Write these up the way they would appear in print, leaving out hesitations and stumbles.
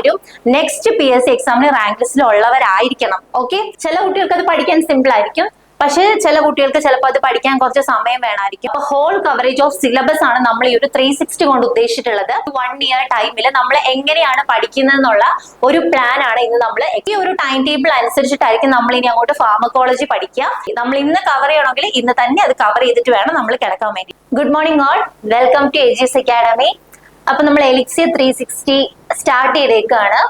എല്ലാവരും next PSC എക്സാമിന് rank ലിസ്റ്റിൽ ഉള്ളവരായിരിക്കണം. ഓക്കെ, ചില കുട്ടികൾക്ക് അത് പഠിക്കാൻ സിമ്പിൾ ആയിരിക്കും, പക്ഷേ ചില കുട്ടികൾക്ക് ചിലപ്പോൾ അത് പഠിക്കാൻ കുറച്ച് സമയം വേണമായിരിക്കും. അപ്പൊ ഹോൾ കവറേജ് ഓഫ് സിലബസ് ആണ് നമ്മൾ ഈ ഒരു 360 കൊണ്ട് ഉദ്ദേശിച്ചിട്ടുള്ളത്. 1 ഇയർ ടൈമിൽ നമ്മൾ എങ്ങനെയാണ് പഠിക്കുന്നത് എന്നുള്ള ഒരു പ്ലാൻ ആണ് ഇന്ന് നമ്മൾ ഈ ഒരു ടൈം ടേബിൾ അനുസരിച്ചിട്ടായിരിക്കും നമ്മൾ ഇനി അങ്ങോട്ട് ഫാർമക്കോളജി പഠിക്കുക. നമ്മൾ ഇന്ന് കവർ ചെയ്യണമെങ്കിൽ ഇന്ന് തന്നെ അത് കവർ ചെയ്തിട്ട് വേണം നമ്മൾ കിടക്കാൻ വേണ്ടി. Good morning all, welcome to AGS academy. അപ്പൊ നമ്മൾ എലിക്സിയർ 360 സ്റ്റാർട്ട് ചെയ്തേക്കാണ്.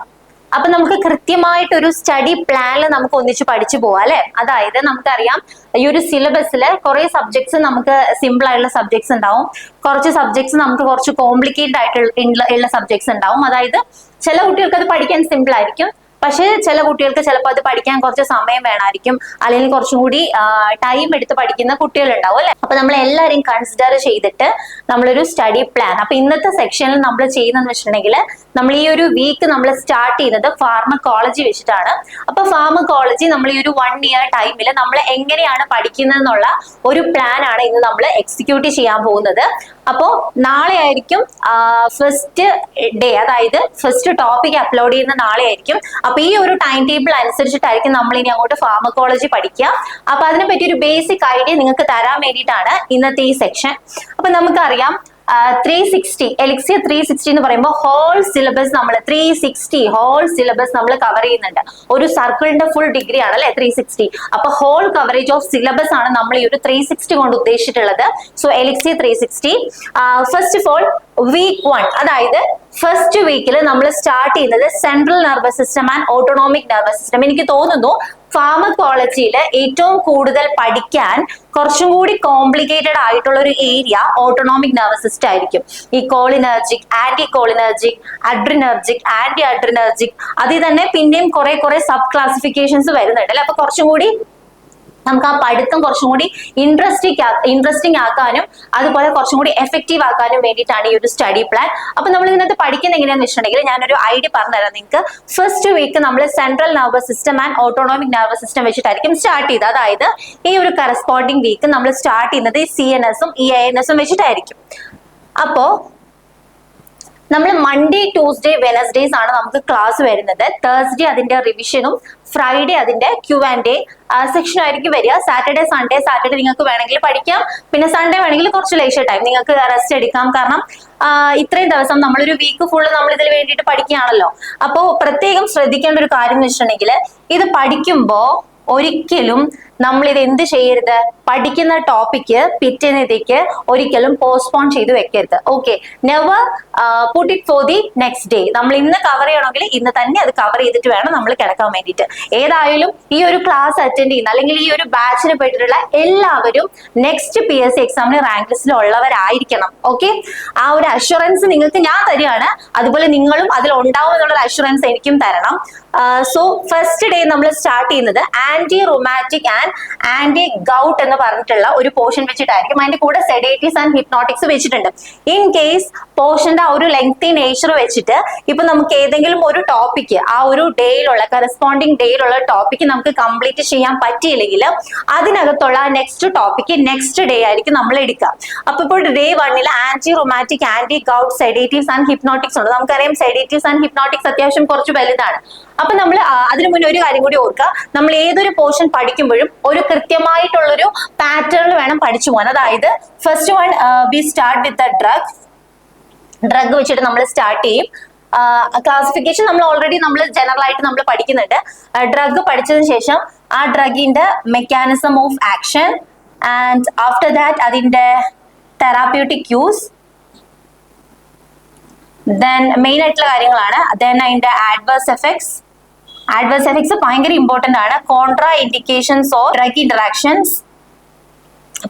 അപ്പൊ നമുക്ക് കൃത്യമായിട്ടൊരു സ്റ്റഡി പ്ലാനിൽ നമുക്ക് ഒന്നിച്ച് പഠിച്ചു പോവാം അല്ലെ. അതായത് നമുക്കറിയാം ഈ ഒരു സിലബസിൽ കുറെ സബ്ജക്ട്സ് നമുക്ക് സിമ്പിൾ ആയിട്ടുള്ള സബ്ജക്ട്സ് ഉണ്ടാവും, കുറച്ച് സബ്ജക്ട്സ് നമുക്ക് കുറച്ച് കോംപ്ലിക്കേറ്റഡ് ആയിട്ടുള്ള സബ്ജക്ട്സ് ഉണ്ടാവും. അതായത് ചില കുട്ടികൾക്ക് അത് പഠിക്കാൻ സിമ്പിൾ ആയിരിക്കും, പക്ഷേ ചില കുട്ടികൾക്ക് ചിലപ്പോൾ അത് പഠിക്കാൻ കുറച്ച് സമയം വേണമായിരിക്കും, അല്ലെങ്കിൽ കുറച്ചും കൂടി ടൈം എടുത്ത് പഠിക്കുന്ന കുട്ടികളുണ്ടാവും അല്ലെ. അപ്പൊ നമ്മൾ എല്ലാവരെയും കൺസിഡർ ചെയ്തിട്ട് നമ്മളൊരു സ്റ്റഡി പ്ലാൻ, അപ്പൊ ഇന്നത്തെ സെക്ഷനിൽ നമ്മൾ ചെയ്യുന്നതെന്ന് വെച്ചിട്ടുണ്ടെങ്കിൽ നമ്മൾ ഈ ഒരു വീക്ക് നമ്മൾ സ്റ്റാർട്ട് ചെയ്യുന്നത് ഫാർമക്കോളജി വെച്ചിട്ടാണ്. അപ്പൊ ഫാർമക്കോളജി നമ്മൾ ഈ ഒരു 1 ഇയർ ടൈമിൽ നമ്മൾ എങ്ങനെയാണ് പഠിക്കുന്നത് എന്നുള്ള ഒരു പ്ലാൻ ആണ് ഇന്ന് നമ്മൾ എക്സിക്യൂട്ട് ചെയ്യാൻ പോകുന്നത്. അപ്പോ നാളെ ആയിരിക്കും ഫസ്റ്റ് ഡേ, അതായത് ഫസ്റ്റ് ടോപ്പിക് അപ്ലോഡ് ചെയ്യുന്ന നാളെ ആയിരിക്കും. അപ്പൊ ഈ ഒരു ടൈം ടേബിൾ അനുസരിച്ചിട്ടായിരിക്കും നമ്മൾ ഇനി അങ്ങോട്ട് ഫാർമക്കോളജി പഠിക്കുക. അപ്പൊ അതിനെ പറ്റി ഒരു ബേസിക് ഐഡിയ നിങ്ങൾക്ക് തരാൻ വേണ്ടിയിട്ടാണ് ഇന്നത്തെ ഈ സെക്ഷൻ. അപ്പൊ നമുക്കറിയാം 360 എലിക്സിയർ 360 എന്ന് പറയുമ്പോൾ ഹോൾ സിലബസ് നമ്മൾ 360 ഹോൾ സിലബസ് നമ്മൾ കവർ ചെയ്യുന്നുണ്ട്. ഒരു സർക്കിളിന്റെ ഫുൾ ഡിഗ്രി ആണ് അല്ലെ 360. അപ്പൊ ഹോൾ കവറേജ് ഓഫ് സിലബസ് ആണ് നമ്മൾ ഈ ഒരു 360 കൊണ്ട് ഉദ്ദേശിച്ചിട്ടുള്ളത്. So elixir 360 first of all week 1, അതായത് ഫസ്റ്റ് വീക്കിൽ നമ്മൾ സ്റ്റാർട്ട് ചെയ്യുന്നത് central nervous system and autonomic nervous system. എനിക്ക് തോന്നുന്നു ഫാർമക്കോളജിയിൽ ഏറ്റവും കൂടുതൽ പഠിക്കാൻ കുറച്ചും കൂടി കോംപ്ലിക്കേറ്റഡ് ആയിട്ടുള്ള ഒരു ഏരിയ ഓട്ടോണോമിക് നെർവസ് സിസ്റ്റം ആയിരിക്കും. ഈ cholinergic, anti cholinergic, adrenergic, anti adrenergic, അതിൽ തന്നെ പിന്നെയും കുറെ സബ് ക്ലാസിഫിക്കേഷൻസ് വരുന്നുണ്ട് അല്ലെ. അപ്പൊ കുറച്ചും കൂടി നമുക്ക് ആ പഠിത്തം കുറച്ചും കൂടി ഇൻട്രസ്റ്റിംഗ് ആക്കാനും അതുപോലെ കുറച്ചും കൂടി എഫക്റ്റീവ് ആക്കാനും വേണ്ടിയിട്ടാണ് ഈ ഒരു സ്റ്റഡി പ്ലാൻ. അപ്പൊ നമ്മൾ ഇതിനകത്ത് പഠിക്കുന്നത് എങ്ങനെയാണെന്ന് വെച്ചിട്ടുണ്ടെങ്കിൽ ഞാനൊരു ഐഡിയ പറഞ്ഞുതരാം നിങ്ങൾക്ക്. ഫസ്റ്റ് വീക്ക് നമ്മൾ central nervous system and autonomic nervous system വെച്ചിട്ടായിരിക്കും സ്റ്റാർട്ട് ചെയ്തത്. അതായത് ഈ ഒരു കറസ്പോണ്ടിങ് വീക്ക് നമ്മൾ സ്റ്റാർട്ട് ചെയ്യുന്നത് CNSഉം EINSഉം വെച്ചിട്ടായിരിക്കും. അപ്പോ നമ്മൾ മൺഡേ, ട്യൂസ്ഡേ, വെനസ്ഡേസ് ആണ് നമുക്ക് ക്ലാസ് വരുന്നത്. തേഴ്സ്ഡേ അതിന്റെ റിവിഷനും ഫ്രൈഡേ അതിന്റെ Q&A സെക്ഷനും ആയിരിക്കും വരിക. സാറ്റർഡേ നിങ്ങൾക്ക് വേണമെങ്കിൽ പഠിക്കാം, പിന്നെ സൺഡേ വേണമെങ്കിൽ കുറച്ച് ലേശർ ടൈം നിങ്ങൾക്ക് റെസ്റ്റ് എടുക്കാം. കാരണം ഇത്രയും ദിവസം നമ്മളൊരു വീക്ക് ഫുള്ള് നമ്മൾ ഇതിന് വേണ്ടിയിട്ട് പഠിക്കുകയാണല്ലോ. അപ്പോൾ പ്രത്യേകം ശ്രദ്ധിക്കേണ്ട ഒരു കാര്യം എന്ന് വെച്ചിട്ടുണ്ടെങ്കിൽ ഇത് പഠിക്കുമ്പോൾ ഒരിക്കലും നമ്മൾ ഇത് എന്ത് ചെയ്യരുത്, പഠിക്കുന്ന ടോപ്പിക്ക് പിറ്റേന്നത്തേക്ക് ഒരിക്കലും പോസ്റ്റ്പോൺ ചെയ്ത് വെക്കരുത്. Okay, never put it for the next day. നമ്മൾ ഇന്ന് കവർ ചെയ്യണമെങ്കിൽ ഇന്ന് തന്നെ അത് കവർ ചെയ്തിട്ട് വേണം നമ്മൾ കിടക്കാൻ വേണ്ടിയിട്ട്. ഏതായാലും ഈ ഒരു ക്ലാസ് അറ്റൻഡ് ചെയ്യുന്ന അല്ലെങ്കിൽ ഈ ഒരു ബാച്ചിന് പെട്ടിട്ടുള്ള എല്ലാവരും നെക്സ്റ്റ് PSC എക്സാമിന് റാങ്ക് ലിസ്റ്റിൽ ഉള്ളവരായിരിക്കണം. ഓക്കെ, ആ ഒരു അഷുറൻസ് നിങ്ങൾക്ക് ഞാൻ തരികയാണ്, അതുപോലെ നിങ്ങളും അതിൽ ഉണ്ടാവും എന്നുള്ള അഷുറൻസ് എനിക്കും തരണം. സോ ഫസ്റ്റ് ഡേ നമ്മൾ സ്റ്റാർട്ട് ചെയ്യുന്നത് anti rheumatic and anti gout എന്ന് പറഞ്ഞിട്ടുള്ള ഒരു പോർഷൻ വെച്ചിട്ടായിരിക്കും. അതിന്റെ കൂടെ സെഡേറ്റീവ്സ് ആൻഡ് ഹിപ്നോട്ടിക്സ് വെച്ചിട്ടുണ്ട്. ഇൻ കേസ് പോർഷന്റെ ആ ഒരു ലെങ്തി നേച്ചർ വെച്ചിട്ട് ഇപ്പൊ നമുക്ക് ഏതെങ്കിലും ഒരു ടോപ്പിക്ക് ആ ഒരു ഡേയിലുള്ള കറസ്പോണ്ടിങ് ഡേയിലുള്ള ടോപ്പിക്ക് നമുക്ക് കംപ്ലീറ്റ് ചെയ്യാൻ പറ്റിയില്ലെങ്കിൽ അതിനകത്തുള്ള നെക്സ്റ്റ് ടോപ്പിക്ക് നെക്സ്റ്റ് ഡേ ആയിരിക്കും നമ്മൾ എടുക്കുക. അപ്പൊ ഇപ്പോൾ day 1 anti rheumatic, anti gout, sedatives and hypnotics ഉണ്ട്. നമുക്കറിയാം സെഡേറ്റീവ്സ് ആൻഡ് ഹിപ്നോട്ടിക്സ് അത്യാവശ്യം കുറച്ച് വലുതാണ്. അപ്പൊ നമ്മൾ അതിനു മുന്നേ ഒരു കാര്യം കൂടി ഓർക്കുക, നമ്മൾ ഏതൊരു പോർഷൻ പഠിക്കുമ്പോഴും ഒരു കൃത്യമായിട്ടുള്ളൊരു പാറ്റേണിൽ വേണം പഠിച്ചു പോകാൻ. അതായത് first one we start with drug വെച്ചിട്ട് നമ്മൾ സ്റ്റാർട്ട് ചെയ്യും. ക്ലാസിഫിക്കേഷൻ നമ്മൾ ഓൾറെഡി ജനറൽ ആയിട്ട് നമ്മൾ പഠിക്കുന്നുണ്ട്. ഡ്രഗ് പഠിച്ചതിന് ശേഷം ആ ഡ്രഗിന്റെ mechanism of action and after that അതിന്റെ തെറാപ്യൂട്ടിക് യൂസ്, ദെൻ മെയിൻ ആയിട്ടുള്ള കാര്യങ്ങളാണ്. ദെൻ അതിന്റെ ആഡ്വേഴ്സ് എഫക്ട്സ് ഭയങ്കര ഇമ്പോർട്ടന്റ് ആണ്. Contraindications or drug interactions,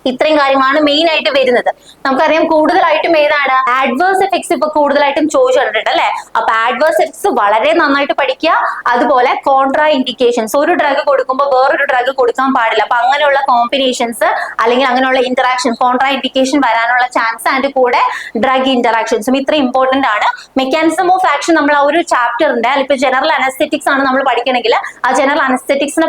ഇത്രയും കാര്യങ്ങളാണ് മെയിൻ ആയിട്ട് വരുന്നത്. നമുക്കറിയാം കൂടുതലായിട്ടും ഏതാണ് ആഡ്വേഴ്സ് എഫക്ട്സ് ഇപ്പൊ കൂടുതലായിട്ടും ചോദിച്ചു കണ്ടിട്ടുണ്ട് അല്ലെ. അപ്പൊ ആഡ്വേഴ്സ് എഫക്ട്സ് വളരെ നന്നായിട്ട് പഠിക്കുക. അതുപോലെ കോൺട്രാ ഇൻഡിക്കേഷൻസ്, ഒരു ഡ്രഗ് കൊടുക്കുമ്പോൾ വേറൊരു ഡ്രഗ് കൊടുക്കാൻ പാടില്ല. അപ്പൊ അങ്ങനെയുള്ള കോമ്പിനേഷൻസ് അല്ലെങ്കിൽ അങ്ങനെയുള്ള ഇന്ററാക്ഷൻ, കോൺട്രാ ഇൻഡിക്കേഷൻ വരാനുള്ള ചാൻസ്, അതിന്റെ കൂടെ ഡ്രഗ് ഇന്ററാക്ഷൻസും ഇത്ര ഇമ്പോർട്ടന്റ് ആണ്. മെക്കാനിസം ഓഫ് ആക്ഷൻ നമ്മൾ ആ ഒരു ചാപ്റ്ററിന്റെ ഇപ്പൊ ജനറൽ അനസ്തെറ്റിക്സ് ആണ് നമ്മൾ പഠിക്കണമെങ്കിൽ ആ ജനറൽ അനസ്തെറ്റിക്സിനെ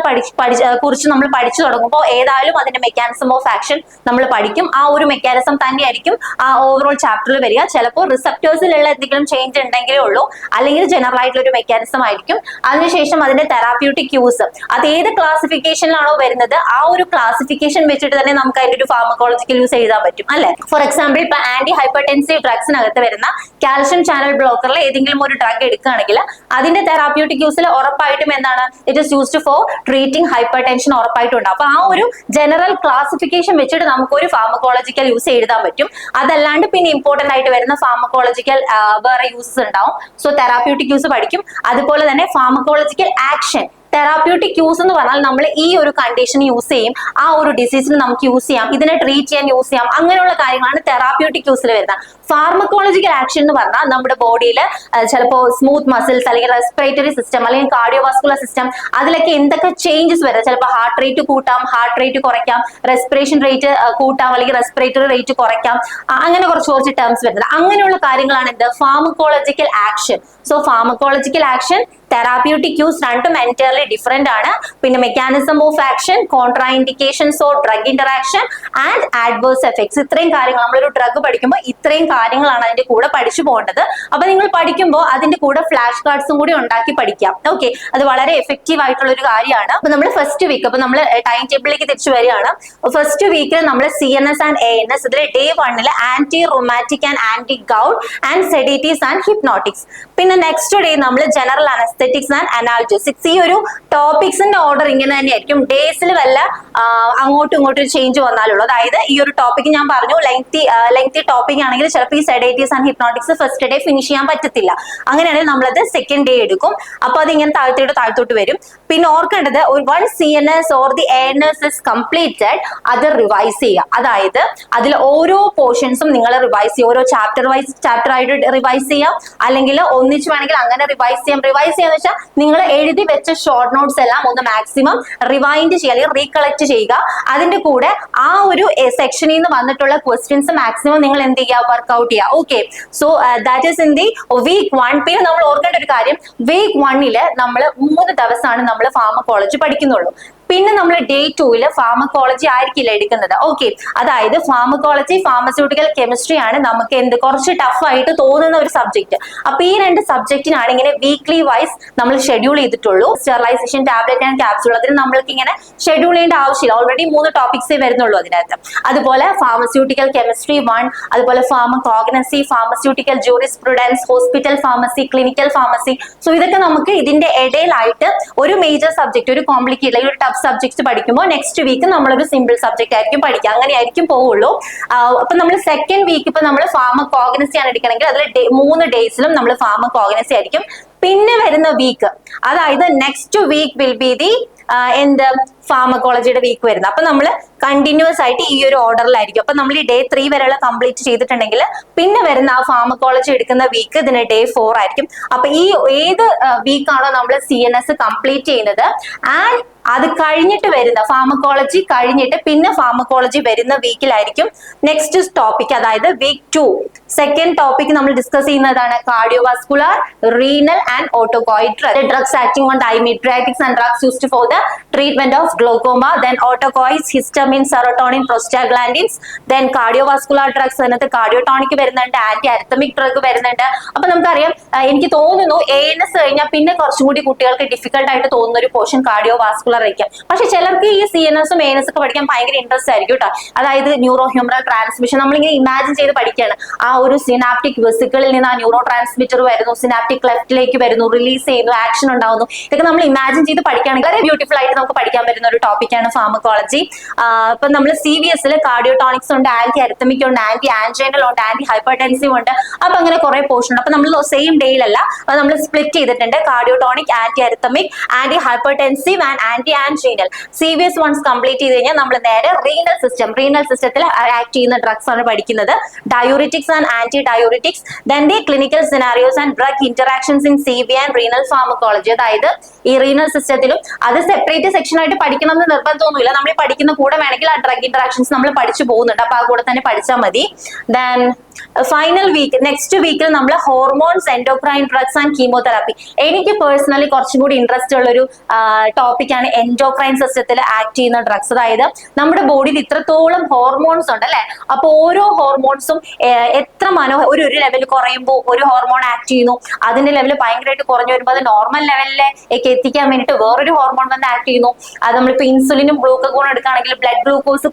കുറിച്ച് നമ്മൾ പഠിച്ചു തുടങ്ങുമ്പോൾ ഏതായാലും അതിന്റെ മെക്കാനിസം ഓഫ് ആക്ഷൻ ആക്ഷൻ നമ്മൾ പഠിക്കും. ആ ഒരു മെക്കാനിസം തന്നെയായിരിക്കും ആ ഓവറോൾ ചാപ്റ്ററിൽ വരിക. ചിലപ്പോൾ റിസപ്റ്റേഴ്സിലുള്ള എന്തെങ്കിലും ചേഞ്ച് ഉണ്ടെങ്കിലേ ഉള്ളൂ, അല്ലെങ്കിൽ ജനറൽ ആയിട്ടുള്ള ഒരു മെക്കാനിസം ആയിരിക്കും. അതിനുശേഷം അതിന്റെ തെറാപ്യൂട്ടിക് യൂസ് അത് ഏത് ക്ലാസിഫിക്കേഷനിലാണോ വരുന്നത് ആ ഒരു ക്ലാസിഫിക്കേഷൻ വെച്ചിട്ട് തന്നെ നമുക്ക് അതിന്റെ ഒരു ഫാർമക്കോളജിക്കൽ യൂസ് എഴുതാൻ പറ്റും അല്ലെ. ഫോർ എക്സാമ്പിൾ ഇപ്പൊ ആന്റി ഹൈപ്പർടെൻസീവ് ഡ്രഗ്സിനകത്ത് വരുന്ന കാൽഷ്യം ചാനൽ ബ്ലോക്കറിൽ ഏതെങ്കിലും ഒരു ഡ്രഗ് എടുക്കുകയാണെങ്കിൽ അതിന്റെ തെറാപ്യൂട്ടിക് യൂസിൽ ഉറപ്പായിട്ടും എന്താണ് it is used for treating hyper tension ഉറപ്പായിട്ടും ഉണ്ട്. അപ്പൊ ആ ഒരു ജനറൽ ക്ലാസിഫിക്കേഷൻ വെച്ചിട്ട് നമുക്ക് ഒരു ഫാർമക്കോളജിക്കൽ യൂസ് എഴുതാൻ പറ്റും. അതല്ലാണ്ട് പിന്നെ ഇമ്പോർട്ടന്റ് ആയിട്ട് വരുന്ന ഫാർമക്കോളജിക്കൽ വേറെ യൂസസ് ഉണ്ടാവും. സോ തെറാപ്യൂട്ടിക് യൂസ് പഠിക്കും. അതുപോലെ തന്നെ ഫാർമക്കോളജിക്കൽ ആക്ഷൻ തെറാപ്യൂട്ടിക് യൂസ് എന്ന് പറഞ്ഞാൽ നമ്മൾ ഈ ഒരു കണ്ടീഷൻ യൂസ് ചെയ്യും, ആ ഒരു ഡിസീസിന് നമുക്ക് യൂസ് ചെയ്യാം, ഇതിനെ ട്രീറ്റ് ചെയ്യാൻ യൂസ് ചെയ്യാം, അങ്ങനെയുള്ള കാര്യങ്ങളാണ് തെറാപ്യൂട്ടിക് യൂസിൽ വരുന്നത്. ഫാർമക്കോളജിക്കൽ ആക്ഷൻ എന്ന് പറഞ്ഞാൽ നമ്മുടെ ബോഡിയിൽ ചിലപ്പോൾ സ്മൂത്ത് മസിൽസ് അല്ലെങ്കിൽ റെസ്പിറേറ്ററി സിസ്റ്റം അല്ലെങ്കിൽ കാർഡിയോവാസ്കുലർ സിസ്റ്റം അതിലൊക്കെ എന്തൊക്കെ ചേഞ്ചസ് വരാം. ചിലപ്പോൾ ഹാർട്ട് റേറ്റ് കൂട്ടാം, ഹാർട്ട് റേറ്റ് കുറയ്ക്കാം, റെസ്പിറേഷൻ റേറ്റ് കൂട്ടാം അല്ലെങ്കിൽ റെസ്പിറേറ്ററി റേറ്റ് കുറയ്ക്കാം, അങ്ങനെ കുറച്ച് ടേംസ് വരുന്നത്. അങ്ങനെയുള്ള കാര്യങ്ങളാണ് എന്ത് pharmacological action. So pharmacological action therapeutic use രണ്ടും എൻറ്റയർലി ഡിഫറെന്റ് ആണ്. പിന്നെ mechanism of action, contra indications or drug interaction and AdWords effects, ഇത്രയും കാര്യങ്ങൾ നമ്മളൊരു ഡ്രഗ് പഠിക്കുമ്പോൾ ഇത്രയും കാര്യങ്ങളാണ് അതിന്റെ കൂടെ പഠിച്ചു പോകേണ്ടത്. അപ്പൊ നിങ്ങൾ പഠിക്കുമ്പോൾ അതിന്റെ കൂടെ ഫ്ലാഷ് കാർഡ്സും കൂടി ഉണ്ടാക്കി പഠിക്കാം. ഓക്കെ, അത് വളരെ എഫക്റ്റീവ് ആയിട്ടുള്ള ഒരു കാര്യമാണ്. അപ്പൊ നമ്മൾ ഫസ്റ്റ് വീക്ക് അപ്പൊ നമ്മൾ ടൈം ടേബിളിലേക്ക് തിരിച്ചു വരികയാണ്. ഫസ്റ്റ് വീക്കിൽ നമ്മൾ CNS ആൻഡ് ANS ഇതിൽ day 1 anti rheumatic and anti gout and sedatives and hypnotics. പിന്നെ നെക്സ്റ്റ് ഡേ നമ്മൾ ജനറൽ അനസ്തെറ്റിക്സ് ആൻഡ് അനാൽജസിക്സ്. ഈ ഒരു ടോപ്പിക്സിന്റെ ഓർഡർ ഇങ്ങനെ തന്നെയായിരിക്കും. ഡേയ്സിൽ വല്ല അങ്ങോട്ടും ഇങ്ങോട്ടും ചേഞ്ച് വന്നാലുള്ളൂ. അതായത് ഈ ഒരു ടോപ്പിക് ഞാൻ പറഞ്ഞു ലെങ്തി ടോപ്പിക് ആണെങ്കിൽ ചിലപ്പോൾ ഈ sedatives and hypnotics first day finish ചെയ്യാൻ പറ്റത്തില്ല. അങ്ങനെയാണെങ്കിൽ നമ്മളത് സെക്കൻഡ് ഡേ എടുക്കും. അപ്പൊ അത് ഇങ്ങനെ താഴ്ത്തോട്ട് വരും. പിന്നെ ഓർക്കേണ്ടത് one CNS or the ANS is completed അത് റിവൈസ് ചെയ്യുക. അതായത് അതിൽ ഓരോ പോർഷൻസും നിങ്ങൾ റിവൈസ് ചെയ്യുക. ഓരോ ചാപ്റ്റർ ആയിട്ട് റിവൈസ് ചെയ്യാം, അല്ലെങ്കിൽ ഒന്നിച്ച് വേണമെങ്കിൽ അങ്ങനെ റിവൈസ് ചെയ്യാം. റിവൈസ് ചെയ്യാന്ന് വെച്ചാൽ നിങ്ങൾ എഴുതി വെച്ച ഷോർട്ട് നോട്ട്സ് എല്ലാം ഒന്ന് മാക്സിമം റിവൈൻഡ് ചെയ്യുക അല്ലെങ്കിൽ റീകളക്ട് ചെയ്യുക. അതിന്റെ കൂടെ ആ ഒരു സെക്ഷനിൽ നിന്ന് വന്നിട്ടുള്ള ക്വസ്റ്റ്യൻസ് മാക്സിമം നിങ്ങൾ എന്ത് ചെയ്യുക, വർക്ക്ഔട്ട് ചെയ്യുക. Okay, so that is in the week 1. പിന്നെ നമ്മൾ ഓർക്കേണ്ട ഒരു കാര്യം, വീക്ക് 1 നമ്മൾ 3 ദിവസമാണ് നമ്മൾ ഫാർമക്കോളജി പഠിക്കുന്നുള്ളൂ. പിന്നെ നമ്മൾ ഡേ 2 ഫാർമക്കോളജി ആയിരിക്കില്ല എടുക്കുന്നത്. ഓക്കെ, അതായത് ഫാർമക്കോളജി ഫാർമസ്യൂട്ടിക്കൽ കെമിസ്ട്രി ആണ് നമുക്ക് കുറച്ച് ടഫ് ആയിട്ട് തോന്നുന്ന ഒരു സബ്ജക്ട്. അപ്പൊ ഈ 2 സബ്ജക്റ്റിനാണ് ഇങ്ങനെ വീക്ക്ലി വൈസ് നമ്മൾ ഷെഡ്യൂൾ ചെയ്തിട്ടുള്ളൂ. സ്റ്റെറിലൈസേഷൻ, ടാബ്ലറ്റ് ആൻഡ് ക്യാപ്സ്യൂൾ അതിന് നമ്മൾക്ക് ഇങ്ങനെ ഷെഡ്യൂൾ ചെയ്യേണ്ട ആവശ്യമില്ല. ഓൾറെഡി 3 ടോപ്പിക്സേ വരുന്നുള്ളൂ അതിനകത്ത്. അതുപോലെ ഫാർമസ്യൂട്ടിക്കൽ കെമിസ്ട്രി 1, അതുപോലെ ഫാർമകോഗ്നസി, pharmaceutical jurisprudence, hospital pharmacy, clinical pharmacy. So ഇതൊക്കെ നമുക്ക് ഇതിന്റെ ഇടയിലായിട്ട് ഒരു മേജർ സബ്ജക്ട്, ഒരു കോംപ്ലിക്കേറ്റഡ് അല്ലെങ്കിൽ ഒരു ടഫ് സബ്ജക്ട്സ് പഠിക്കുമ്പോൾ നെക്സ്റ്റ് വീക്ക് നമ്മളൊരു സിമ്പിൾ സബ്ജക്ട് ആയിരിക്കും പഠിക്കുക. അങ്ങനെയായിരിക്കും പോവുള്ളൂ. അപ്പൊ നമ്മൾ സെക്കൻഡ് വീക്ക് ഇപ്പൊ നമ്മൾ ഫാർമകോഗ്നസി ആണ് എടുക്കണമെങ്കിൽ അതിൽ 3 ഡേയ്സിലും നമ്മൾ ഫാർമകോഗ്നസി ആയിരിക്കും. പിന്നെ വരുന്ന വീക്ക്, അതായത് next week will be the എന്ത് ഫാർമക്കോളജിയുടെ വീക്ക് വരുന്നത്. അപ്പൊ നമ്മൾ കണ്ടിന്യൂസ് ആയിട്ട് ഈ ഒരു ഓർഡറിലായിരിക്കും. അപ്പൊ നമ്മൾ ഈ ഡേ 3 വരെയുള്ള കംപ്ലീറ്റ് ചെയ്തിട്ടുണ്ടെങ്കിൽ പിന്നെ വരുന്ന ആ ഫാർമക്കോളജി എടുക്കുന്ന വീക്ക് ഇതിന് ഡേ 4 ആയിരിക്കും. അപ്പൊ ഈ ഏത് വീക്കാണോ നമ്മൾ CNS കംപ്ലീറ്റ് ചെയ്യുന്നത് ആൻഡ് അത് കഴിഞ്ഞിട്ട് വരുന്ന ഫാർമക്കോളജി കഴിഞ്ഞിട്ട് പിന്നെ ഫാർമക്കോളജി വരുന്ന വീക്കിലായിരിക്കും നെക്സ്റ്റ് ടോപ്പിക്, അതായത് വീക്ക് 2 സെക്കൻഡ് ടോപ്പിക് നമ്മൾ ഡിസ്കസ് ചെയ്യുന്നതാണ് cardiovascular, renal and autocoid drugs acting on diuretics and drugs used for the treatment of glaucoma, then autocoids, histamine, serotonin, prostaglandins, then cardiovascular drugs അതിനകത്ത് cardiotonic വരുന്നുണ്ട്, anti അരിത്തമിക് drug വരുന്നുണ്ട്. അപ്പൊ നമുക്കറിയാം, എനിക്ക് തോന്നുന്നു ANS കഴിഞ്ഞാൽ പിന്നെ കുറച്ചും കൂടി കുട്ടികൾക്ക് ഡിഫിക്കൽട്ട് ആയിട്ട് തോന്നുന്ന ഒരു പോർഷൻ കാർഡിയോവാസ്കുലർ ആയിരിക്കും. പക്ഷെ ചിലർക്ക് ഈ CNS ഉം ANS ഒക്കെ പഠിക്കാൻ ഭയങ്കര ഇൻട്രസ്റ്റ് ആയിരിക്കും കേട്ടോ. അതായത് ന്യൂറോ ഹ്യൂമറൽ ട്രാൻസ്മിഷൻ നമ്മളിങ്ങനെ ഇമാജിൻ ചെയ്ത് പഠിക്കുകയാണ്. ആ ഒരു സിനാപ്റ്റിക് വെസിക്കിളിൽ നിന്ന് ആ ന്യൂറോ ട്രാൻസ്മിറ്റർ വരുന്നു, സിനാപ്റ്റിക് ലെഫ്റ്റിലേക്ക് വരുന്നു, റിലീസ് ചെയ്യുന്നു, ആക്ഷൻ ഉണ്ടാവുന്നു. ഇതൊക്കെ നമ്മൾ ഇമാജിൻ ചെയ്ത് പഠിക്കുകയാണെങ്കിൽ വളരെ ബ്യൂട്ടിഫുൾ ആയിട്ട് നമുക്ക് പഠിക്കാൻ പറ്റുന്ന ഒരു ടോപ്പിക്കാണ് ഫാർമക്കോളജി. ഇപ്പൊ നമ്മൾ CVS കാർഡിയോടോണിക്സ് ഉണ്ട്, ആന്റി അരിത്തമിക് ഉണ്ട്, ആന്റി ആൻജൈനൽ ഉണ്ട്, ആന്റി ഹൈപ്പർടെൻസീവ് ഉണ്ട്. അപ്പൊ അങ്ങനെ കുറെ പോർഷൻ ഉണ്ട്. അപ്പൊ നമ്മൾ സെയിം ഡേയിലല്ല, നമ്മൾ സ്പ്ലിറ്റ് ചെയ്തിട്ടുണ്ട്. Cardiotonic, anti arrhythmic, anti hypertensive and anti anginal. CVS once complete ചെയ്ത് കഴിഞ്ഞാൽ നമ്മൾ നേരെ റീനൽ സിസ്റ്റത്തിൽ ആക്ട് ചെയ്യുന്ന ഡ്രഗ്സ് ആണ് പഠിക്കുന്നത്. Diuretics and anti diuretics, then the clinical scenarios and drug interactions in CV and renal pharmacology. അതായത് ഈ റീനൽ സിസ്റ്റത്തിലും അത് സെപ്പറേറ്റ് സെക്ഷൻ ആയിട്ട് പഠിക്കണം എന്ന് നിർബന്ധമൊന്നുമില്ല. നമ്മൾ പഠിക്കുന്ന കൂടെ വേണമെങ്കിൽ ആ ഡ്രഗ് ഇന്ററാക്ഷൻസ് നമ്മൾ പഠിച്ചു പോകുന്നുണ്ട്. അപ്പൊ ആ കൂടെ തന്നെ പഠിച്ചാൽ മതി. ദെൻ ഫൈനൽ വീക്ക് നെക്സ്റ്റ് വീക്കിൽ നമ്മൾ hormones, endocrine drugs and chemotherapy. എനിക്ക് പേഴ്സണലി കുറച്ചും കൂടി ഇൻട്രസ്റ്റ് ഉള്ള ഒരു ടോപ്പിക്കാണ് എൻഡോക്രൈൻ സിസ്റ്റത്തിൽ ആക്ട് ചെയ്യുന്ന ഡ്രഗ്സ്. അതായത് നമ്മുടെ ബോഡിയിൽ ഇത്രത്തോളം ഹോർമോൺസ് ഉണ്ട് അല്ലെ, അപ്പൊ ഓരോ ഹോർമോൺസും എത്ര ഒരു ലെവൽ കുറയുമ്പോൾ ഒരു ഹോർമോൺ ആക്ട് ചെയ്യുന്നു, അതിന്റെ ലെവൽ ഭയങ്കരമായിട്ട് കുറഞ്ഞു വരുമ്പോൾ അത് നോർമൽ ലെവലിലേക്ക് എത്തിക്കാൻ വേണ്ടിയിട്ട് വേറൊരു ഹോർമോൺ വന്ന് ആക്ട് ചെയ്യുന്നു. അത് നമ്മളിപ്പോ ഇൻസുലിനും ഗ്ലൂക്കഗോണും എടുക്കുകയാണെങ്കിൽ ബ്ലഡ് ഗ്ലൂക്കോസ്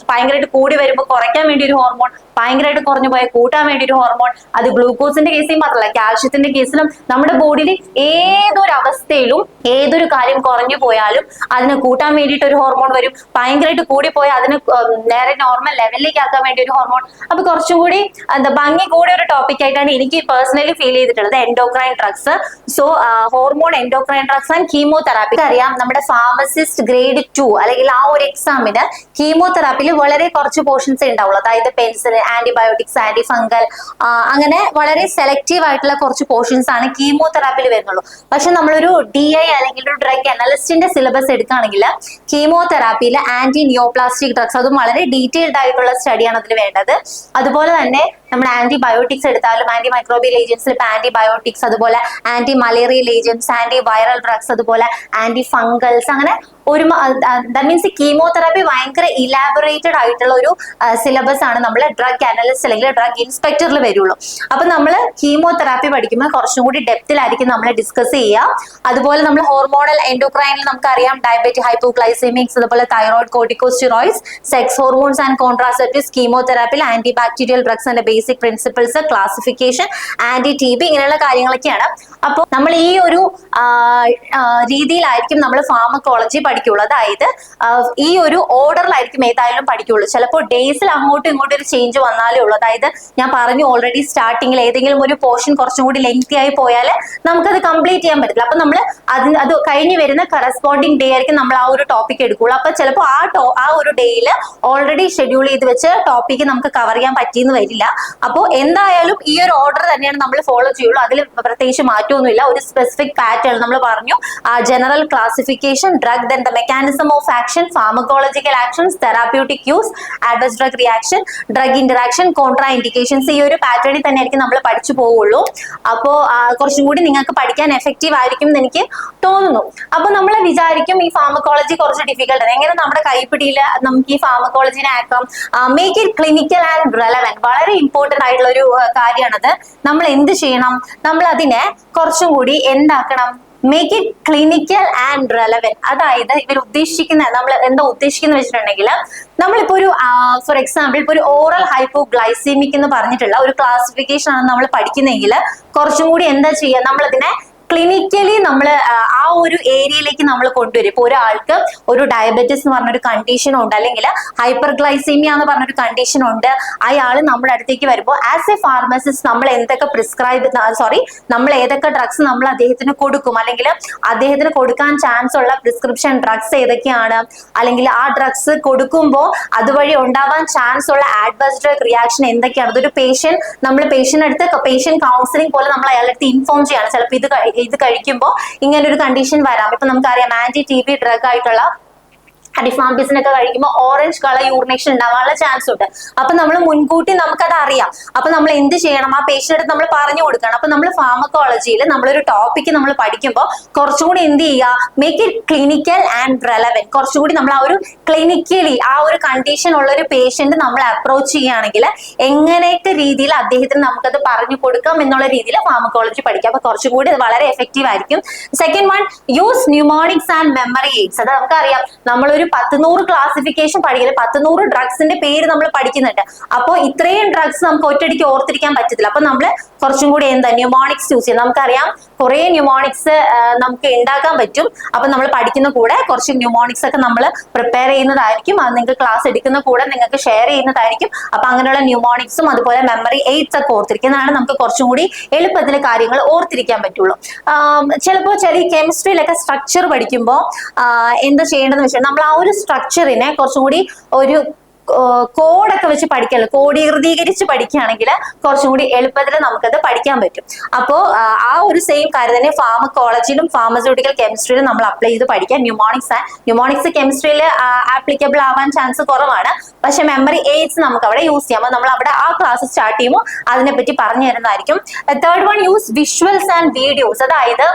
ഭയങ്കരമായിട്ട് കൂടി വരുമ്പോൾ കുറയ്ക്കാൻ വേണ്ടി ഒരു ഹോർമോൺ, ഭയങ്കരമായിട്ട് കുറഞ്ഞു പോയാൽ കൂട്ടാൻ വേണ്ടി ഒരു ഹോർമോൺ. അത് ഗ്ലൂക്കോസിന്റെ കേസിൽ മാത്രമല്ല, കാൽഷ്യത്തിന്റെ കേസിലും നമ്മുടെ ബോഡിയിൽ ഏതൊരു അവസ്ഥയിലും ഏതൊരു കാര്യം കുറഞ്ഞു പോയാലും അതിനെ കൂട്ടാൻ വേണ്ടിയിട്ട് ഒരു ഹോർമോൺ വരും. ഭയങ്കരമായിട്ട് കൂടിപ്പോയാൽ അതിന് നേരെ നോർമൽ ലെവലിലേക്ക് ആക്കാൻ വേണ്ടി ഒരു ഹോർമോൺ. അപ്പൊ കുറച്ചും കൂടി ഭംഗി കൂടിയ ഒരു ടോപ്പിക് ആയിട്ടാണ് എനിക്ക് പേഴ്സണലി ഫീൽ ചെയ്തിട്ടുള്ളത് endocrine drugs. So hormone, endocrine drugs and chemotherapy. അറിയാം നമ്മുടെ ഫാർമസിസ്റ്റ് ഗ്രേഡ് 2 അല്ലെങ്കിൽ ആ ഒരു എക്സാമിന് കീമോതെറാപ്പിയിൽ വളരെ കുറച്ച് പോർഷൻസ് ഉണ്ടാവുള്ളൂ. അതായത് പെൻസിലിൻ, ആന്റിബയോട്ടിക്സ്, ആന്റി ഫംഗൽ, അങ്ങനെ വളരെ സെലക്റ്റീവ് ആയിട്ടുള്ള കുറച്ച് പോർഷൻസ് ആണ് കീമോതെറാപ്പിയിൽ വരുന്നുള്ളൂ. പക്ഷെ നമ്മളൊരു DI അല്ലെങ്കിൽ ഒരു ഡ്രഗ് അനലിസ്റ്റിന്റെ സിലബസ് എടുക്കുകയാണെങ്കിൽ കീമോതെറാപ്പിയിൽ ആന്റി നിയോപ്ലാസ്റ്റിക് ഡ്രഗ്സ്, അതും വളരെ ഡീറ്റെയിൽഡ് ആയിട്ടുള്ള സ്റ്റഡിയാണ് അതിൽ വേണ്ടത്. അതുപോലെ തന്നെ നമ്മുടെ ആന്റിബയോട്ടിക്സ് എടുത്താലും ആന്റി മൈക്രോബിയൽ ഏജൻസിൽ ഇപ്പൊ ആന്റിബയോട്ടിക്സ്, അതുപോലെ anti malarial agents, anti viral drugs, അതുപോലെ ആന്റി ഫംഗൽസ്, അങ്ങനെ ഒരു ദാറ്റ് മീൻസ് കീമോതെറാപ്പി ഭയങ്കര ഇലാബറേറ്റഡ് ആയിട്ടുള്ള ഒരു സിലബസ് ആണ് നമ്മൾ ഡ്രഗ് അനലിസ്റ്റ് അല്ലെങ്കിൽ ഡ്രഗ് ഇൻസ്പെക്ടറിൽ വരുള്ളൂ. അപ്പൊ നമ്മൾ കീമോതെറാപ്പി പഠിക്കുമ്പോൾ കുറച്ചും കൂടി ഡെപ്തിലായിരിക്കും നമ്മൾ ഡിസ്കസ് ചെയ്യുക. അതുപോലെ നമ്മൾ ഹോർമോണൽ എൻഡോക്രൈനിൽ നമുക്കറിയാം ഡയബറ്റിക്, ഹൈപ്പോഗ്ലൈസെമിക്സ്, അതുപോലെ thyroid, corticosteroids, sex hormones and contraceptives, കീമോതെറാപ്പിയിൽ anti bacterial drugs and basic principles, classification, anti TB, ഇങ്ങനെയുള്ള കാര്യങ്ങളൊക്കെയാണ്. അപ്പോൾ നമ്മൾ ഈ ഒരു രീതിയിലായിരിക്കും നമ്മൾ ഫാർമക്കോളജി പഠിക്കുള്ളൂ. അതായത് ഈ ഒരു ഓർഡറിലായിരിക്കും ഏതായാലും പഠിക്കുള്ളൂ. ചിലപ്പോൾ ഡേയ്സിൽ അങ്ങോട്ടും ഇങ്ങോട്ടും ഒരു ചേഞ്ച് വന്നാലേ ഉള്ളൂ. അതായത് ഞാൻ പറഞ്ഞു ഓൾറെഡി സ്റ്റാർട്ടിങ്ങിൽ ഏതെങ്കിലും ഒരു പോർഷൻ കുറച്ചും കൂടി ലെങ്തി ആയി പോയാൽ നമുക്കത് കംപ്ലീറ്റ് ചെയ്യാൻ പറ്റില്ല. അപ്പൊ നമ്മൾ അത് കഴിഞ്ഞ് വരുന്ന കറസ്പോണ്ടിങ് ഡേ ആയിരിക്കും നമ്മൾ ആ ഒരു ടോപ്പിക് എടുക്കുള്ളൂ. അപ്പൊ ചിലപ്പോൾ ആ ഒരു ഡേയിൽ ഓൾറെഡി ഷെഡ്യൂൾ ചെയ്ത് വെച്ച് ടോപ്പിക്ക് നമുക്ക് കവർ ചെയ്യാൻ പറ്റിയെന്ന് വരില്ല. അപ്പോൾ എന്തായാലും ഈ ഒരു ഓർഡർ തന്നെയാണ് നമ്മൾ ഫോളോ ചെയ്യുള്ളൂ. അതിൽ പ്രത്യേകിച്ച് മാറ്റമൊന്നുമില്ല. ഒരു സ്പെസിഫിക് പാറ്റേൺ നമ്മൾ പറഞ്ഞു, general classification, drug, then the mechanism of action, pharmacological actions, therapeutic use, adverse drug reaction, drug interaction, contra indications. ഈ ഒരു പാറ്റേണിൽ തന്നെ ആയിരിക്കും നമ്മൾ പഠിച്ചു പോവുള്ളൂ. അപ്പോൾ കുറച്ചും കൂടി നിങ്ങൾക്ക് പഠിക്കാൻ എഫക്റ്റീവ് ആയിരിക്കും എന്ന് എനിക്ക് തോന്നുന്നു. അപ്പൊ നമ്മൾ വിചാരിക്കും ഈ ഫാർമക്കോളജി കുറച്ച് ഡിഫിക്കൽട്ട് ആണ്, എങ്ങനെ നമ്മുടെ കൈപ്പിടിയിൽ നമുക്ക് ഈ ഫാർമക്കോളജിനെ ആക്കാം. Make it clinical and relevant. വളരെ ഇമ്പോർട്ടന്റ് ആയിട്ടുള്ള ഒരു കാര്യമാണത്. നമ്മൾ എന്ത് ചെയ്യണം? നമ്മൾ അതിനെ കുറച്ചും കൂടി എന്താക്കണം? Make it clinical and relevant. അതായത് ഇവർ നമ്മൾ എന്താ ഉദ്ദേശിക്കുന്നത് വെച്ചിട്ടുണ്ടെങ്കിൽ, നമ്മളിപ്പോ ഒരു ഫോർ എക്സാമ്പിൾ ഇപ്പൊ ഒരു ഓറൽ ഹൈപ്പോഗ്ലൈസീമിക് എന്ന് പറഞ്ഞിട്ടുള്ള ഒരു ക്ലാസിഫിക്കേഷൻ ആണ് നമ്മൾ പഠിക്കുന്നതെങ്കിൽ കുറച്ചും കൂടി എന്താ ചെയ്യുക? നമ്മളതിനെ ക്ലിനിക്കലി നമ്മൾ ആ ഒരു ഏരിയയിലേക്ക് നമ്മൾ കൊണ്ടുവരും. ഇപ്പൊ ഒരാൾക്ക് ഒരു ഡയബറ്റിസ് എന്ന് പറഞ്ഞൊരു കണ്ടീഷൻ ഉണ്ട്, അല്ലെങ്കിൽ ഹൈപ്പർഗ്ലൈസീമിയ എന്ന് പറഞ്ഞൊരു കണ്ടീഷൻ ഉണ്ട്. അയാൾ നമ്മുടെ അടുത്തേക്ക് വരുമ്പോൾ ആസ് എ ഫാർമസിസ്റ്റ് നമ്മൾ എന്തൊക്കെ നമ്മൾ ഏതൊക്കെ ഡ്രഗ്സ് നമ്മൾ അദ്ദേഹത്തിന് കൊടുക്കും, അല്ലെങ്കിൽ അദ്ദേഹത്തിന് കൊടുക്കാൻ ചാൻസ് ഉള്ള പ്രിസ്ക്രിപ്ഷൻ ഡ്രഗ്സ് ഏതൊക്കെയാണ്, അല്ലെങ്കിൽ ആ ഡ്രഗ്സ് കൊടുക്കുമ്പോൾ അതുവഴി ഉണ്ടാവാൻ ചാൻസ് ഉള്ള ആഡ്വേഴ്സ് ഡ്രഗ് റിയാക്ഷൻ എന്തൊക്കെയാണ്. അതൊരു പേഷ്യന്റ് അടുത്ത് പേഷ്യന്റ് കൗൺസിലിംഗ് പോലെ നമ്മൾ അയാളുടെ അടുത്ത് ഇൻഫോം ചെയ്യാണ്. ചിലപ്പോൾ ഇത് കഴിക്കുമ്പോൾ ഇങ്ങനെ ഒരു കണ്ടീഷൻ വരാം. ഇപ്പൊ നമുക്കറിയാം ആന്റി TB ഡ്രഗ് ആയിട്ടുള്ള അഡിഫാംബിസിനൊക്കെ കഴിക്കുമ്പോൾ ഓറഞ്ച് കളർ യൂറിനേഷൻ ഉണ്ടാവാനുള്ള ചാൻസ് ഉണ്ട്. അപ്പൊ നമ്മൾ മുൻകൂട്ടി നമുക്കത് അറിയാം. അപ്പൊ നമ്മൾ എന്ത് ചെയ്യണം? ആ പേഷ്യന്റ് അടുത്ത് നമ്മൾ പറഞ്ഞു കൊടുക്കണം. അപ്പൊ നമ്മൾ ഫാർമക്കോളജിയിൽ നമ്മളൊരു ടോപ്പിക്ക് നമ്മൾ പഠിക്കുമ്പോൾ കുറച്ചുകൂടി എന്ത് ചെയ്യുക? Make it clinical and relevant. കുറച്ചുകൂടി നമ്മൾ ആ ഒരു ക്ലിനിക്കലി ആ ഒരു കണ്ടീഷൻ ഉള്ള ഒരു പേഷ്യന്റ് നമ്മൾ അപ്രോച്ച് ചെയ്യുകയാണെങ്കിൽ എങ്ങനെയൊക്കെ രീതിയിൽ അദ്ദേഹത്തിന് നമുക്കത് പറഞ്ഞു കൊടുക്കാം എന്നുള്ള രീതിയിൽ ഫാർമക്കോളജി പഠിക്കാം. അപ്പൊ കുറച്ചുകൂടി അത് വളരെ എഫക്റ്റീവ് ആയിരിക്കും. Second one, use mnemonics and memory AIDS. അത് നമുക്കറിയാം, നമ്മളൊരു 100 ക്ലാസിഫിക്കേഷൻ പഠിക്കുന്നത്, 100 ഡ്രഗ്സിന്റെ പേര് നമ്മൾ പഠിക്കുന്നുണ്ട്. അപ്പോൾ ഇത്രയും ഡ്രഗ്സ് നമുക്ക് ഒറ്റയടിക്ക് ഓർത്തിരിക്കാൻ പറ്റത്തില്ല. അപ്പൊ നമ്മൾ കുറച്ചും കൂടി ന്യൂമോണിക്സ് യൂസ് ചെയ്യാം. നമുക്കറിയാം കുറെ ന്യൂമോണിക്സ് നമുക്ക് ഉണ്ടാക്കാൻ പറ്റും. അപ്പൊ നമ്മൾ പഠിക്കുന്ന കൂടെ കുറച്ച് ന്യൂമോണിക്സ് ഒക്കെ നമ്മൾ പ്രിപ്പയർ ചെയ്യുന്നതായിരിക്കും. അത് നിങ്ങൾക്ക് ക്ലാസ് എടുക്കുന്ന കൂടെ നിങ്ങൾക്ക് ഷെയർ ചെയ്യുന്നതായിരിക്കും. അപ്പൊ അങ്ങനെയുള്ള ന്യൂമോണിക്സും അതുപോലെ മെമ്മറി എയ്ഡ്സ് ഒക്കെ ഓർത്തിരിക്കുന്നതാണ് നമുക്ക് കുറച്ചും കൂടി എളുപ്പത്തിൽ കാര്യങ്ങൾ ഓർത്തിരിക്കാൻ പറ്റുള്ളൂ. ചിലപ്പോൾ ചെറിയ കെമിസ്ട്രിയിലൊക്കെ സ്ട്രക്ചർ പഠിക്കുമ്പോൾ എന്താ ചെയ്യേണ്ടതെന്ന് വെച്ചാൽ നമ്മൾ ആ ഒരു സ്ട്രക്ചറിനെ കുറച്ചും കൂടി ഒരു കോഡൊക്കെ വെച്ച് പഠിക്കാമല്ലോ, കോഡീകൃതീകരിച്ച് പഠിക്കുകയാണെങ്കിൽ കുറച്ചും കൂടി എളുപ്പത്തിൽ നമുക്കത് പഠിക്കാൻ പറ്റും. അപ്പോൾ ആ ഒരു സെയിം കാര്യം തന്നെ ഫാർമക്കോളജിയിലും ഫാർമസ്യൂട്ടിക്കൽ കെമിസ്ട്രിയിലും നമ്മൾ അപ്ലൈ ചെയ്ത് പഠിക്കാം. ന്യൂമോണിക്സ് കെമിസ്ട്രിയിൽ ആപ്ലിക്കബിൾ ആവാൻ ചാൻസ് കുറവാണ്, പക്ഷെ മെമ്മറി എയ്ഡ്സ് നമുക്ക് അവിടെ യൂസ് ചെയ്യാം. നമ്മൾ അവിടെ ആ ക്ലാസ് സ്റ്റാർട്ട് ചെയ്യുമ്പോൾ അതിനെപ്പറ്റി പറഞ്ഞു തരുന്നതായിരിക്കും. Third one, use visuals and videos. അതായത്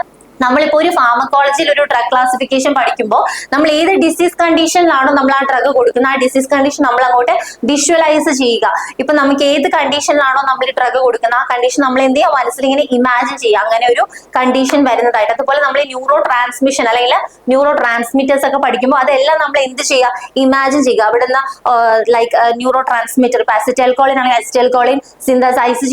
നമ്മളിപ്പോ ഒരു ഫാർമക്കോളജിയിൽ ഒരു ഡ്രഗ് ക്ലാസിഫിക്കേഷൻ പഠിക്കുമ്പോൾ നമ്മൾ ഏത് ഡിസീസ് കണ്ടീഷനിലാണോ നമ്മൾ ആ ഡ്രഗ് കൊടുക്കുന്നത്, ആ ഡിസീസ് കണ്ടീഷൻ നമ്മൾ അങ്ങോട്ട് വിഷ്വലൈസ് ചെയ്യുക. ഇപ്പൊ നമുക്ക് ഏത് കണ്ടീഷനിലാണോ നമ്മൾ ഈ ഡ്രഗ് കൊടുക്കുന്നത് ആ കണ്ടീഷൻ നമ്മൾ എന്ത് ചെയ്യുക, മനസ്സിൽ ഇങ്ങനെ ഇമാജിൻ ചെയ്യുക, അങ്ങനെ ഒരു കണ്ടീഷൻ വരുന്നതായിട്ട്. അതുപോലെ നമ്മൾ ന്യൂറോ ട്രാൻസ്മിഷൻ അല്ലെങ്കിൽ ന്യൂറോ ട്രാൻസ്മിറ്റേഴ്സ് ഒക്കെ പഠിക്കുമ്പോൾ അതെല്ലാം നമ്മൾ എന്ത് ചെയ്യുക, ഇമാജിൻ ചെയ്യുക. അവിടുന്ന് ലൈക്ക് ന്യൂറോ ട്രാൻസ്മിറ്റർ, ഇപ്പൊ അസിറ്റൈൽകോളിൻ ആണെങ്കിൽ അസിറ്റൈൽകോളിൻ സിന്തസൈസ്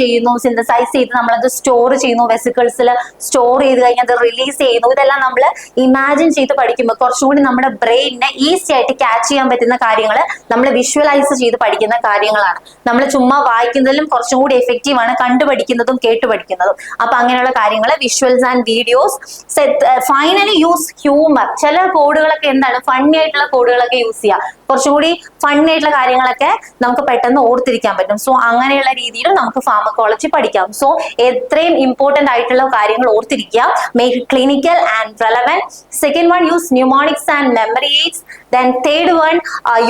ചെയ്ത് നമ്മളത് സ്റ്റോർ ചെയ്യുന്നു, വെസിക്കിൾസിൽ സ്റ്റോർ ചെയ്ത് കഴിഞ്ഞാൽ അത് റിലീസ് ചെയ്യുന്നു. ഇതെല്ലാം നമ്മൾ ഇമാജിൻ ചെയ്ത് പഠിക്കുമ്പോൾ കുറച്ചും കൂടി നമ്മുടെ ബ്രെയിനിനെ ഈസി ആയിട്ട് ക്യാച്ച് ചെയ്യാൻ പറ്റുന്ന കാര്യങ്ങൾ നമ്മൾ വിഷ്വലൈസ് ചെയ്ത് പഠിക്കുന്ന കാര്യങ്ങളാണ്. നമ്മൾ ചുമ്മാ വായിക്കുന്നതിലും കുറച്ചും കൂടി എഫക്റ്റീവ് ആണ് കണ്ടുപഠിക്കുന്നതും കേട്ടുപഠിക്കുന്നതും. അപ്പൊ അങ്ങനെയുള്ള കാര്യങ്ങൾ visuals and videos. Finally use humour. ചില കോഡുകളൊക്കെ എന്താണ്, ഫണ്ണി ആയിട്ടുള്ള കോഡുകളൊക്കെ യൂസ് ചെയ്യുക, കുറച്ചും കൂടി ഫണ്ണി ആയിട്ടുള്ള കാര്യങ്ങളൊക്കെ നമുക്ക് പെട്ടെന്ന് ഓർത്തിരിക്കാൻ പറ്റും. സോ അങ്ങനെയുള്ള രീതിയിൽ നമുക്ക് ഫാർമക്കോളജി പഠിക്കാം. സോ എത്രയും ഇമ്പോർട്ടന്റ് ആയിട്ടുള്ള കാര്യങ്ങൾ ഓർത്തിരിക്കുക. Make it clinical and relevant. Second one, use mnemonics and memory aids. Then third one,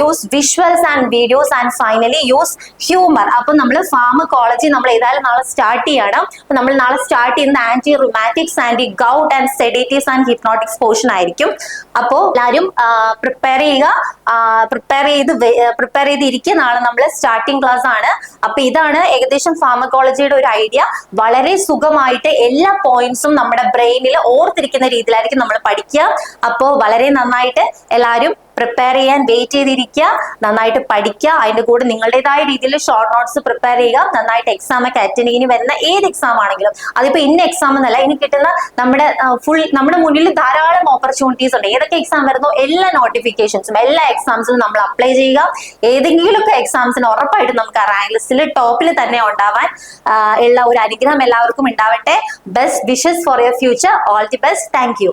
use visuals and videos. And finally, use humor. അപ്പോൾ നമ്മൾ ഫാർമക്കോളജി നമ്മൾ ഏതായാലും നാളെ സ്റ്റാർട്ട് ചെയ്യണം. അപ്പോൾ നമ്മൾ നാളെ സ്റ്റാർട്ട് ചെയ്യുന്ന anti rheumatics, anti gout and sedatives and hypnotics portion ആയിരിക്കും. അപ്പോൾ എല്ലാവരും പ്രിപ്പയർ ചെയ്തിരിക്കുക. നാളെ നമ്മൾ സ്റ്റാർട്ടിംഗ് ക്ലാസ് ആണ്. അപ്പൊ ഇതാണ് ഏകദേശം ഫാർമക്കോളജിയുടെ ഒരു ഐഡിയ. വളരെ സുഖമായിട്ട് എല്ലാ പോയിന്റ്സും നമ്മുടെ ബ്രെയിനിൽ ഓർത്തിരിക്കുന്ന രീതിയിലായിരിക്കും നമ്മൾ പഠിക്കുക. അപ്പോൾ വളരെ നന്നായിട്ട് എല്ലാവരും പ്രിപ്പയർ ചെയ്യാൻ വെയിറ്റ് ചെയ്തിരിക്കുക, നന്നായിട്ട് പഠിക്കുക. അതിന്റെ കൂടെ നിങ്ങളുടേതായ രീതിയിൽ ഷോർട്ട് നോട്ട്സ് പ്രിപ്പയർ ചെയ്യുക. നന്നായിട്ട് എക്സാം ഒക്കെ അറ്റൻഡ് ഇനി വരുന്ന ഏത് എക്സാം ആണെങ്കിലും, അതിപ്പോ ഇന്ന എക്സാം എന്നല്ല, ഇനി കിട്ടുന്ന നമ്മുടെ മുന്നിൽ ധാരാളം ഓപ്പർച്യൂണിറ്റീസ് ഉണ്ട്. ഏതൊക്കെ എക്സാം വരുന്നോ എല്ലാ നോട്ടിഫിക്കേഷൻസും എല്ലാ എക്സാംസിനും നമ്മൾ അപ്ലൈ ചെയ്യുക. ഏതെങ്കിലുമൊക്കെ എക്സാംസിന് ഉറപ്പായിട്ടും നമുക്ക് ആ റാങ്ക് ലിസ്റ്റിൽ ടോപ്പിൽ തന്നെ ഉണ്ടാവാൻ ഉള്ള ഒരു അനുഗ്രഹം എല്ലാവർക്കും ഉണ്ടാവട്ടെ. Best wishes for your future. All the best. Thank you.